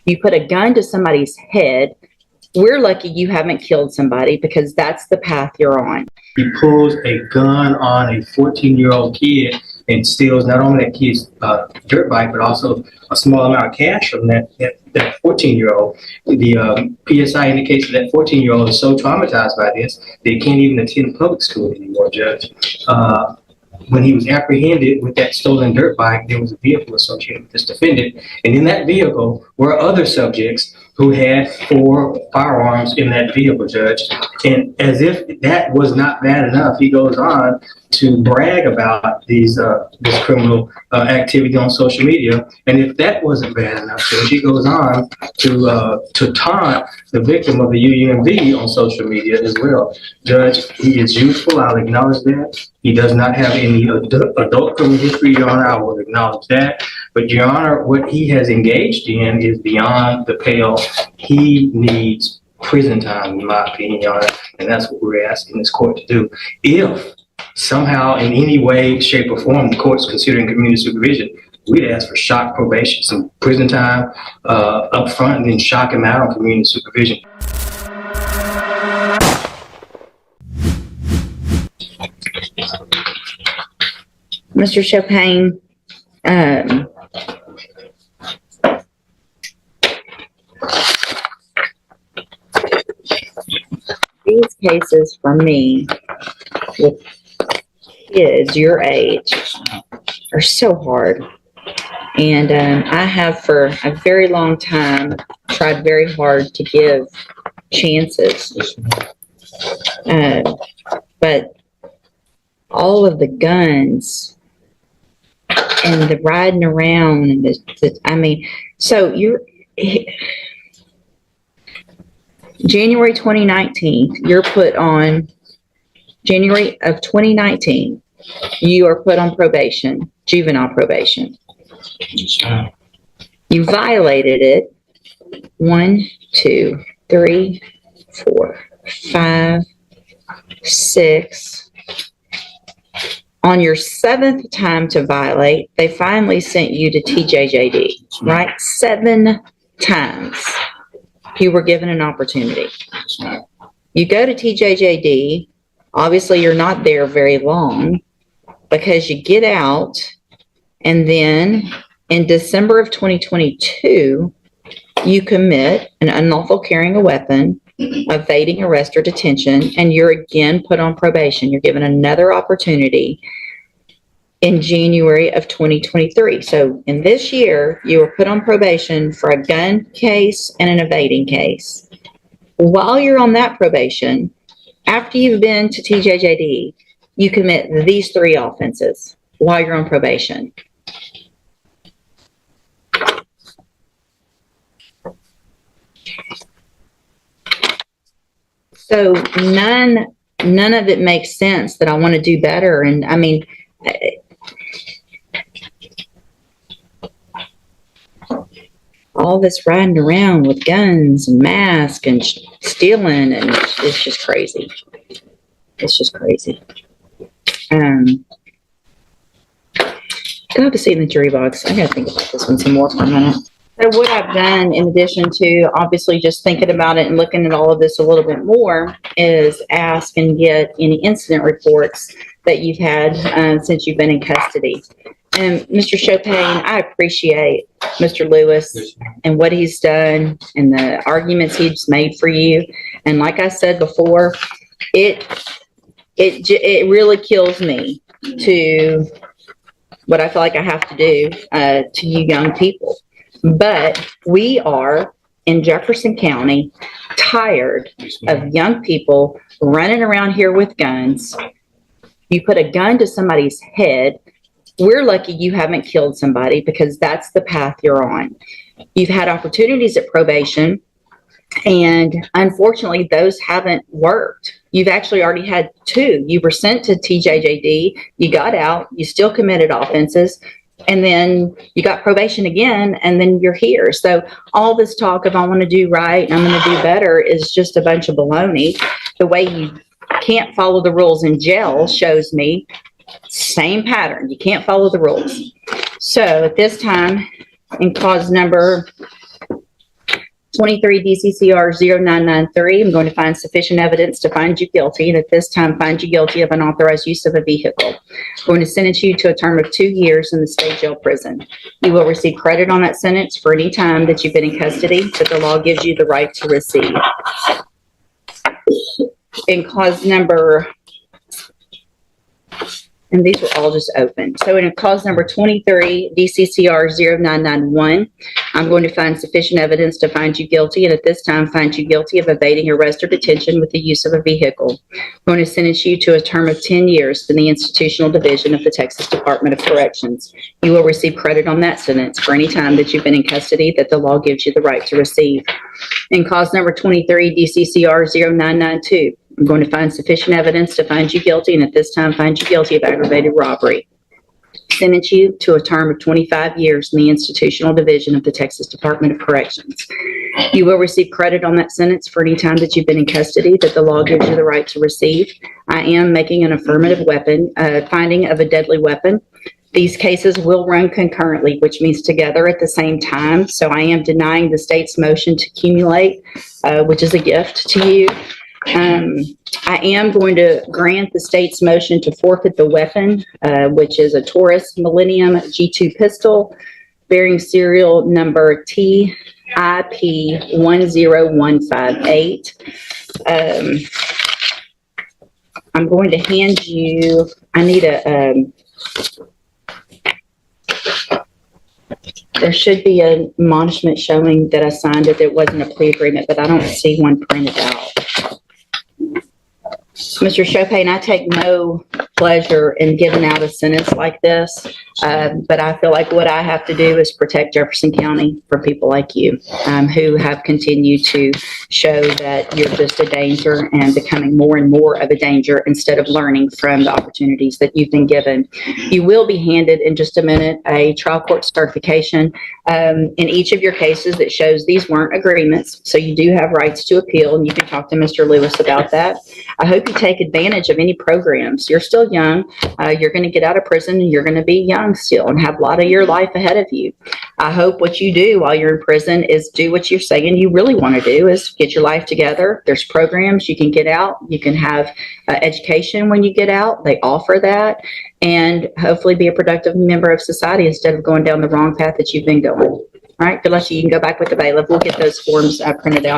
You put a gun to somebody's head. We're lucky you haven't killed somebody because that's the path you're on. He pulls a gun on a 14-year-old kid and steals not only that kid's dirt bike, but also a small amount of cash from that 14-year-old. The PSI indicates that 14-year-old is so traumatized by this that he can't even attend public school anymore, Judge. When he was apprehended with that stolen dirt bike, there was a vehicle associated with this defendant. And in that vehicle were other subjects who had 4 firearms in that vehicle, Judge. And as if that was not bad enough, he goes on to brag about this criminal activity on social media. And if that wasn't bad enough, Judge, he goes on to taunt the victim of the UUMV on social media as well. Judge, he is youthful. I'll acknowledge that. He does not have any adult criminal history, Your Honor. I will acknowledge that. But, Your Honor, what he has engaged in is beyond the pale. He needs prison time, in my opinion, Your Honor. And that's what we're asking this court to do. If somehow, in any way, shape, or form, the court's considering community supervision, we'd ask for shock probation, some prison time up front, and then shock him out on community supervision. Mr. Chopin, these cases for me with kids your age are so hard. And I have for a very long time tried very hard to give chances. But all of the guns and the riding around and so you're January 2019, you're put on January of 2019, you are put on probation, juvenile probation. You violated it 1, 2, 3, 4, 5, 6. On your 7th time to violate, they finally sent you to TJJD, right? 7 times you were given an opportunity. You go to TJJD. Obviously, you're not there very long because you get out. And then in December of 2022, you commit an unlawful carrying a weapon, evading arrest or detention, and you're again put on probation. You're given another opportunity in January of 2023. So in this year, you were put on probation for a gun case and an evading case. While you're on that probation, after you've been to TJJD, you commit these 3 offenses while you're on probation. So none of it makes sense that I want to do better. And I mean, all this riding around with guns and masks and stealing, and it's just crazy. It's just crazy. Go have a seat in the jury box. I gotta think about this one some more for a minute. So what I've done, in addition to obviously just thinking about it and looking at all of this a little bit more, is ask and get any incident reports that you've had since you've been in custody. And Mr. Chopin, I appreciate Mr. Lewis and what he's done and the arguments he's made for you. And like I said before, it really kills me to what I feel like I have to do to you young people. But we are in Jefferson County tired of young people running around here with guns. You put a gun to somebody's head. We're lucky you haven't killed somebody because that's the path you're on. You've had opportunities at probation, and unfortunately, those haven't worked. You've actually already had 2. You were sent to TJJD, you got out, you still committed offenses, and then you got probation again, and then you're here. So all this talk of I want to do right and I'm going to do better is just a bunch of baloney. The way you can't follow the rules in jail shows me same pattern. You can't follow the rules. So at this time, in cause number 23 DCCR 0993, I'm going to find sufficient evidence to find you guilty, and at this time find you guilty of unauthorized use of a vehicle. I'm going to sentence you to a term of 2 years in the state jail prison. You will receive credit on that sentence for any time that you've been in custody that the law gives you the right to receive. In cause number, and these were all just open. So in cause number 23, DCCR 0991, I'm going to find sufficient evidence to find you guilty, and at this time find you guilty of evading arrest or detention with the use of a vehicle. I'm going to sentence you to a term of 10 years in the institutional division of the Texas Department of Corrections. You will receive credit on that sentence for any time that you've been in custody that the law gives you the right to receive. In cause number 23, DCCR 0992, I'm going to find sufficient evidence to find you guilty, and at this time find you guilty of aggravated robbery. Sentence you to a term of 25 years in the institutional division of the Texas Department of Corrections. You will receive credit on that sentence for any time that you've been in custody that the law gives you the right to receive. I am making an affirmative weapon, finding of a deadly weapon. These cases will run concurrently, which means together at the same time. So I am denying the state's motion to accumulate, which is a gift to you. I am going to grant the state's motion to forfeit the weapon, which is a Taurus Millennium G2 pistol bearing serial number TIP 10158. I'm going to hand you, I need there should be an admonishment showing that I signed it. It wasn't a plea agreement, but I don't see one printed out. Mr. Chopin, I take no pleasure in giving out a sentence like this, but I feel like what I have to do is protect Jefferson County from people like you, who have continued to show that you're just a danger and becoming more and more of a danger instead of learning from the opportunities that you've been given. You will be handed in just a minute a trial court certification in each of your cases that shows these weren't agreements, so you do have rights to appeal, and you can talk to Mr. Lewis about that. I hope you take advantage of any programs. You're still young. You're going to get out of prison, and you're going to be young still and have a lot of your life ahead of you. I hope what you do while you're in prison is do what you're saying you really want to do, is get your life together. There's programs you can get out. You can have education when you get out. They offer that, and hopefully be a productive member of society instead of going down the wrong path that you've been going. All right, good luck to you. You can go back with the bailiff. We'll get those forms printed out.